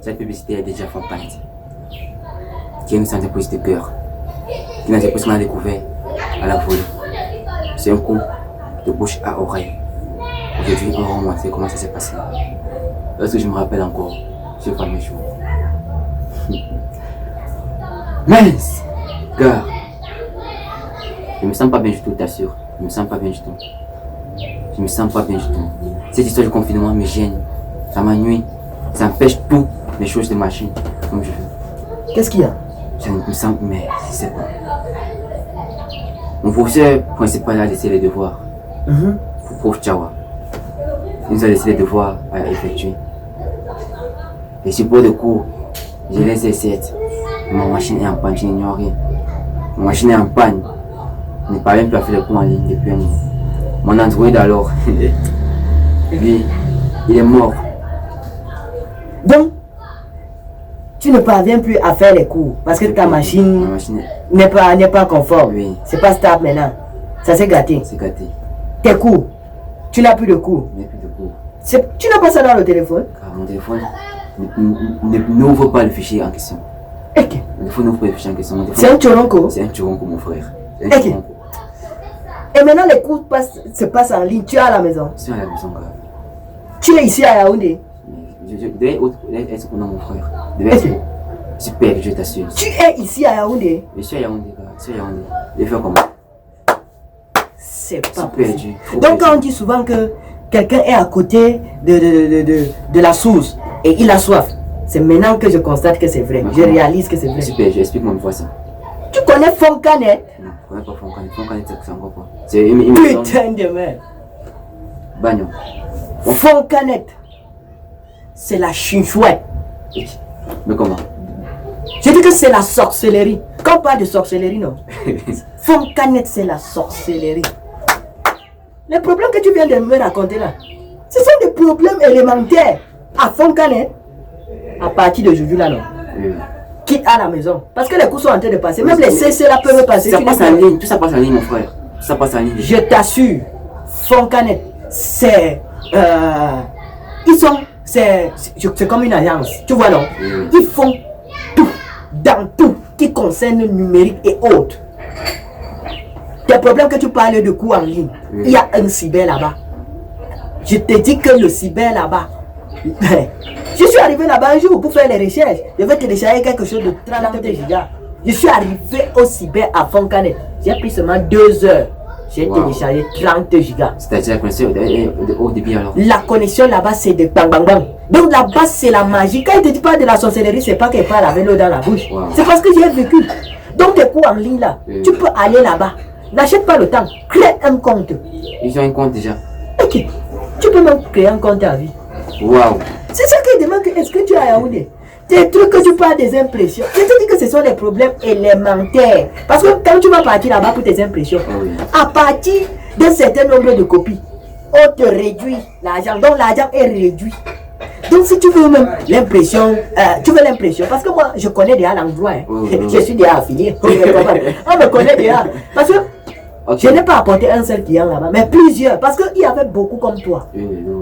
Cette publicité est déjà frappante. Qui est une santé prise de cœur. Qui n'a pas découvert à la volée. C'est un coup de bouche à oreille. Aujourd'hui, on va remonter comment ça s'est passé. Parce que je me rappelle encore ce fameux jour. Mince, gars. Je me sens pas bien du tout, t'assure. Je me sens pas bien du tout. Je me sens pas bien du tout. Cette histoire du confinement me gêne. Ça m'ennuie. Ça empêche tout les choses de machine comme je veux. Qu'est-ce qu'il y a? Je me sens, mais je sais pas. Mon professeur principal a laissé les devoirs. Pour prof Chawa. Il nous a laissé les devoirs à effectuer. Les supports de cours, je les ai 7. Ma machine est en panne, je n'ignore rien. Ma machine est en panne. Je n'ai pas même plus à faire les cours en ligne depuis un moment. Mon Android alors, lui, il est mort. Donc, tu ne parviens plus à faire les cours parce que ta machine n'est pas conforme. Oui. C'est pas stable maintenant. Ça s'est gâté. C'est gâté. Tes cours, tu n'as plus de cours. Je n'ai plus de cours. Tu n'as pas ça dans le téléphone? Car mon téléphone n'ouvre pas le fichier en question. Ok. Mon téléphone n'ouvre pas le fichier en question. C'est un choronko. C'est un choronko, mon frère. Ok. Et maintenant les cours se passent en ligne. Tu es à la maison. Je suis à la maison, grave. Tu es ici à Yaoundé. Je devais être pour mon frère. Je devais être super, je t'assure. Tu es ici à Yaoundé. Je suis à Yaoundé, gars. Je suis à Yaoundé. Je vais faire comment? C'est pas Super possible. dur. Donc quand on dit souvent que quelqu'un est à côté de la source et il a soif, c'est maintenant que je constate que c'est vrai. Je réalise que c'est vrai. Super, je explique mon fois ça. Tu connais Fonkanet? Non, je connais pas Fonkanet. Fonkanet, c'est encore quoi? C'est une Putain de merde. Bagnon. Fonkanet, c'est la chinchouette. Mais comment? Je dis que c'est la sorcellerie. Quand on parle de sorcellerie, non. Fonkanet, c'est la sorcellerie. Les problèmes que tu viens de me raconter là, ce sont des problèmes élémentaires. À Fonkanet, à partir de aujourd'hui là, non. Quitte à la maison. Parce que les coups sont en train de passer. Même les CC là peuvent passer. Ça passe en ligne. Tout ça passe en ligne, mon frère. Ça passe en ligne. Je t'assure, Fonkanet, c'est... ils sont... C'est comme une alliance. Tu vois non? Ils font tout. Dans tout qui concerne le numérique et autres. Tes problèmes que tu parles de cours en ligne, il y a un cyber là-bas. Je te dis que le cyber là-bas... Je suis arrivé là-bas un jour pour faire les recherches. Je vais télécharger quelque chose de 30 gigas. Je suis arrivé au cyber à Fonkanet. J'ai pris seulement 2 heures. J'ai téléchargé 30 gigas. C'est-à-dire la connexion au débit alors? La connexion là-bas c'est de bang bang bang. Donc là-bas c'est la magie. Quand il te dit pas de la sorcellerie, c'est pas qu'elle parle avec l'eau dans la bouche. C'est parce que j'ai vécu. Donc tes cours en ligne là, tu peux aller là-bas. N'achète pas le temps. Crée un compte. Ils ont un compte déjà. Ok. Tu peux même créer un compte à vie. Waouh. C'est ça qui demande que est-ce que tu as Yaoundé? Des trucs que tu parles des impressions. Je te dis que ce sont les problèmes élémentaires. Parce que quand tu vas partir là-bas pour tes impressions, à partir d'un certain nombre de copies, on te réduit l'argent. Donc l'argent est réduit. Donc si tu veux même l'impression, tu veux l'impression. Parce que moi, je connais déjà l'endroit. Je suis déjà affilié. On me connaît déjà. Parce que je n'ai pas apporté un seul client là-bas, mais plusieurs. Parce qu'il y avait beaucoup comme toi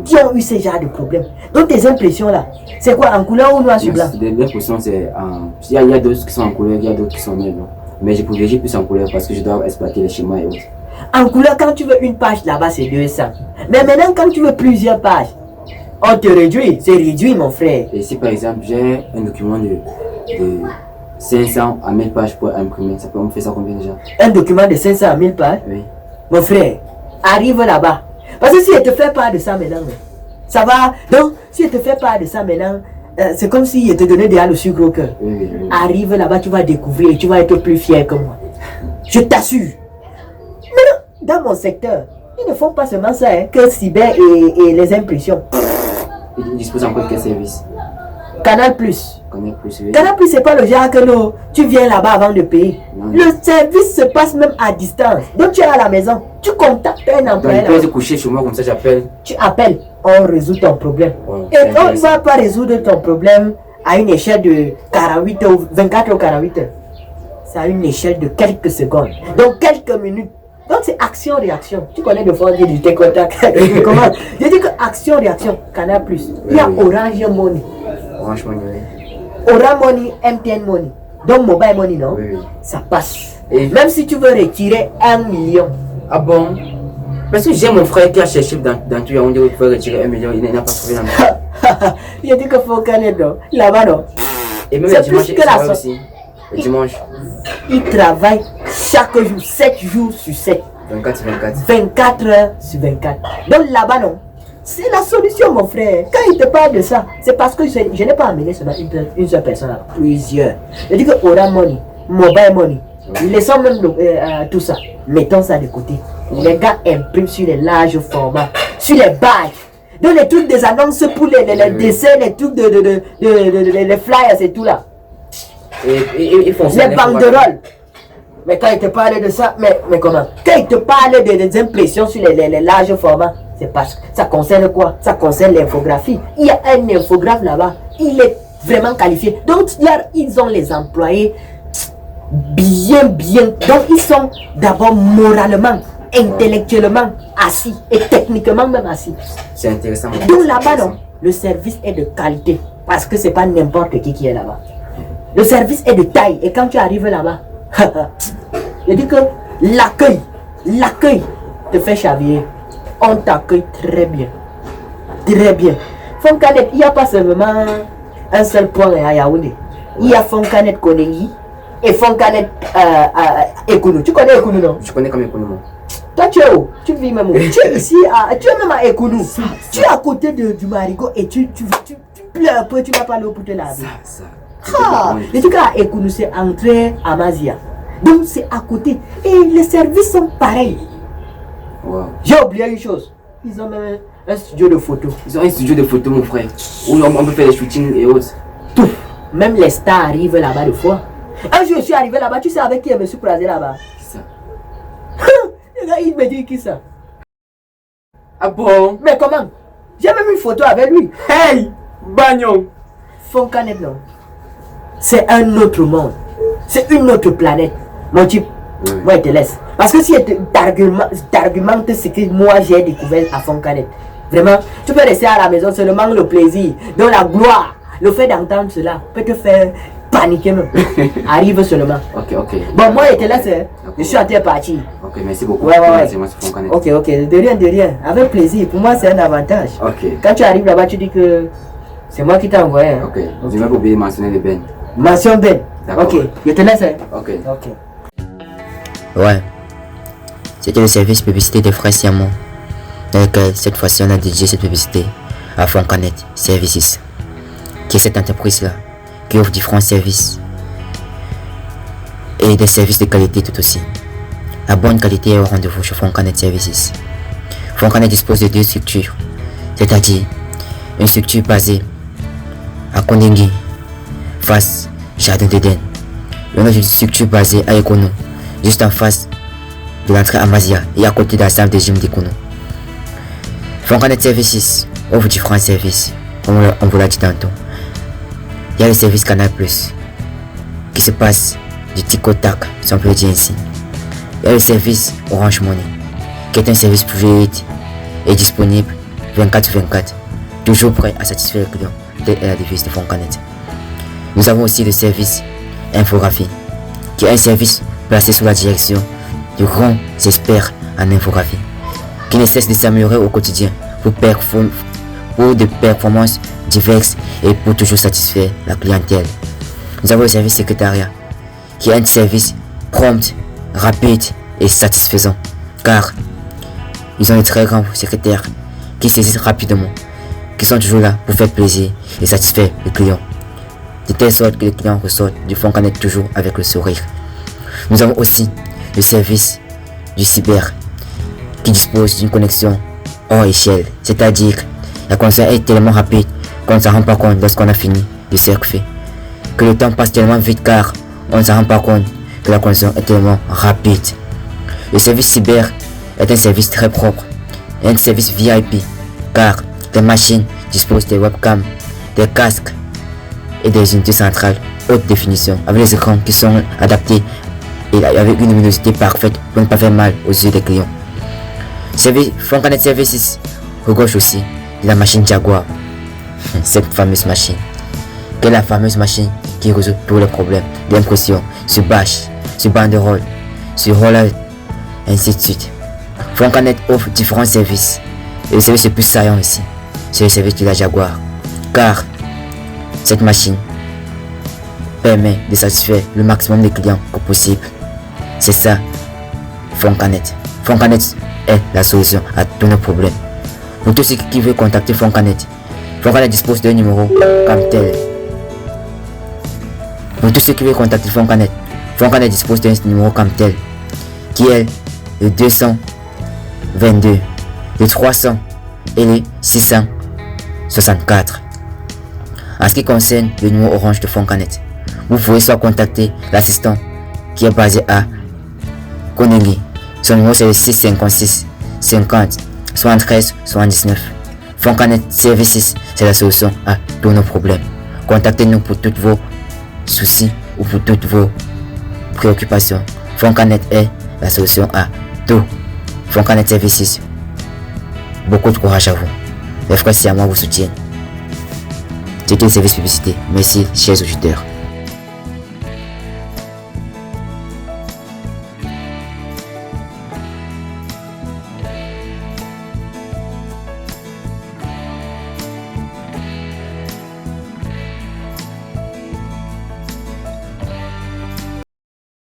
qui ont eu ce genre de problèmes. Donc tes impressions là, c'est quoi, en couleur ou noir sur blanc? Les impressions c'est en... Il y a d'autres qui sont en couleur, il y a d'autres qui sont noirs. Mais je privilégie plus en couleur parce que je dois exploiter les schémas et autres. En couleur, quand tu veux une page là-bas, c'est 200. Mais maintenant, quand tu veux plusieurs pages, on te réduit. C'est réduit, mon frère. Et si par exemple j'ai un document de 500 à 1000 pages pour imprimer, ça peut me faire ça combien déjà? Un document de 500 à 1000 pages? Oui. Mon frère, arrive là-bas. Parce que si elle te fait part de ça maintenant, ça va. Donc, si elle te fait part de ça maintenant, c'est comme si elle te donnait déjà le sucre au cœur. Arrive là-bas, tu vas découvrir et tu vas être plus fier que moi. Je t'assure. Dans mon secteur, ils ne font pas seulement ça, que cyber et les impressions. Ils disposent encore de quel service? Canal Plus. Canal Plus, oui. Canal Plus, c'est pas le genre que tu viens là-bas avant de payer. Non. Le service se passe même à distance. Donc tu es à la maison, tu contactes un employé. Donc, tu peux coucher chez moi comme ça, j'appelle. Tu appelles, on résout ton problème. Et on ne va pas résoudre ton problème à une échelle de 48 ou 24 ou 48 heures. C'est à une échelle de quelques secondes. Donc quelques minutes. Donc c'est action-réaction. Tu connais de fois du contact. Comment? Je dis que action-réaction, Canal Plus. Il y a Orange Money. Orange Money, Orange Money, MTN Money. Donc Mobile Money, non? Oui. Ça passe. Et même si tu veux retirer 1 million. Ah bon? Parce que j'ai mon frère qui a cherché dans tout Yaoundé où il faut retirer 1 million, il n'a pas trouvé la main. Il a dit qu'il faut connaître, non? Là-bas, non? Et même le dimanche, il travaille aussi. Le dimanche. Il travaille chaque jour, 7 jours sur 7. 24 heures sur 24. Donc là-bas, non? C'est la solution, mon frère. Quand il te parle de ça, c'est parce que je n'ai pas amené seulement une seule personne, là, plusieurs. Je dis que Orange Money, Mobile Money, laissons même tout ça. Mettons ça de côté. Les gars impriment sur les larges formats, sur les badges. Donc les trucs des annonces pour les dessins, les trucs les flyers et tout là. Et ils font ça. Les banderoles. Mais quand il te parle de ça, mais comment? Quand il te parle des impressions sur les larges formats, c'est parce que ça concerne quoi? Ça concerne l'infographie. Il y a un infographe là-bas, il est vraiment qualifié. Donc ils ont les employés bien. Donc ils sont d'abord moralement, intellectuellement assis et techniquement même assis. C'est intéressant. Donc là-bas, non, le service est de qualité parce que c'est pas n'importe qui est là-bas. Le service est de taille et quand tu arrives là-bas, je dis que l'accueil te fait chavirer. On t'accueille très bien. Très bien. Foncanet, il n'y a pas seulement un seul point à Yaoundé. Il y a Foncanet Konegi et Foncanet Ekounou. Tu connais Ekounou, non? Je connais comme Ekounou. Toi, tu es où? Tu vis même où? Tu es ici, tu es même à Ekounou. Tu es à côté du Marigot et tu pleures un peu, tu vas pas l'eau pour te laver. En tout cas, Ekounou, c'est entré à Mazia. Donc, c'est à côté. Et les services sont pareils. Wow. J'ai oublié une chose. Ils ont même un studio de photo. Ils ont un studio de photo, mon frère. Où on peut faire des shootings et autres. Tout. Même les stars arrivent là-bas des fois. Un jour, je suis arrivé là-bas. Tu sais avec qui je me suis croisé là-bas? Qui ça? Le gars, il me dit qui ça? Ah bon? Mais comment? J'ai même une photo avec lui. Hey! Bagnon! Foncanet, non. C'est un autre monde. C'est une autre planète. Mon type, moi, je te laisse. Parce que si t'argumentes ce que moi j'ai découvert à Foncanet, vraiment, tu peux rester à la maison seulement le plaisir, donc la gloire, le fait d'entendre cela peut te faire paniquer même. Arrive seulement. Ok. Bon, moi, je te laisse. Je suis en train de partir. Ok, merci beaucoup. Ouais. Moi, c'est Foncanet. Ok. De rien. Avec plaisir. Pour moi, c'est un avantage. Ok. Quand tu arrives là-bas, tu dis que c'est moi qui t'ai envoyé. Hein. Ok. Je vais pas oublier de mentionner les Ben. Mention Ben. D'accord. Ok. Je te laisse. Ok. Ouais. C'était le service publicité des frères Siamon, dans lequel cette fois-ci on a dédié cette publicité à Foncanet Services, qui est cette entreprise-là, qui offre différents services et des services de qualité tout aussi. À bonne qualité et au rendez-vous chez Foncanet Services. Foncanet dispose de 2 structures, c'est-à-dire une structure basée à Kondengui, face Jardin d'Éden, et une autre structure basée à Ekounou, juste en face de l'entrée à Mazia et à côté de la salle de gym d'Ekounou. Foncanet Services offre différents services, comme on vous l'a dit tantôt. Il y a le service Canal+, qui se passe du tic au tac, si on peut le dire ainsi. Il y a le service Orange Money, qui est un service fluide et disponible 24/24, toujours prêt à satisfaire le client, telle est la devise de Foncanet. Nous avons aussi le service Infographie, qui est un service placé sous la direction de grands experts en infographie, qui ne cessent de s'améliorer au quotidien pour des performances diverses et pour toujours satisfaire la clientèle. Nous avons le service secrétariat, qui est un service prompt, rapide et satisfaisant, car ils ont de très grands secrétaires qui saisissent rapidement, qui sont toujours là pour faire plaisir et satisfaire le client, de telle sorte que le client ressort du Foncanet toujours avec le sourire. Nous avons aussi le service du cyber, qui dispose d'une connexion hors échelle, c'est-à-dire la connexion est tellement rapide qu'on ne s'en rend pas compte lorsqu'on a fini de surfer, que le temps passe tellement vite car on ne s'en rend pas compte que la connexion est tellement rapide. Le service cyber est un service très propre, un service VIP, car les machines disposent des webcams, des casques et des unités centrales haute définition avec des écrans qui sont adaptés et avec une luminosité parfaite pour ne pas faire mal aux yeux des clients. Foncanet Services regorge aussi de la machine Jaguar, cette fameuse machine qui est la fameuse machine qui résout tous les problèmes d'impression sur bâche, sur banderole, sur roller, ainsi de suite. Foncanet offre différents services. Et le service le plus saillant ici, c'est le service de la Jaguar. Car cette machine permet de satisfaire le maximum de clients que possible. C'est ça, Foncanet. Foncanet est la solution à tous nos problèmes. Pour tous ceux qui veulent contacter Foncanet, Foncanet dispose d'un numéro comme tel. Pour tous ceux qui veulent contacter Foncanet, Foncanet dispose d'un numéro comme tel, qui est le 222, le 300 et le 664. En ce qui concerne le numéro orange de Foncanet, vous pouvez soit contacter l'assistant qui est basé à Konengi. Son numéro c'est le 656 50 73 79. Foncanet Services, c'est la solution à tous nos problèmes. Contactez-nous pour tous vos soucis ou pour toutes vos préoccupations. Foncanet est la solution à tout. Foncanet Services. Beaucoup de courage à vous. Les frères et moi vous soutiennent. C'était le service publicité. Merci, chers auditeurs.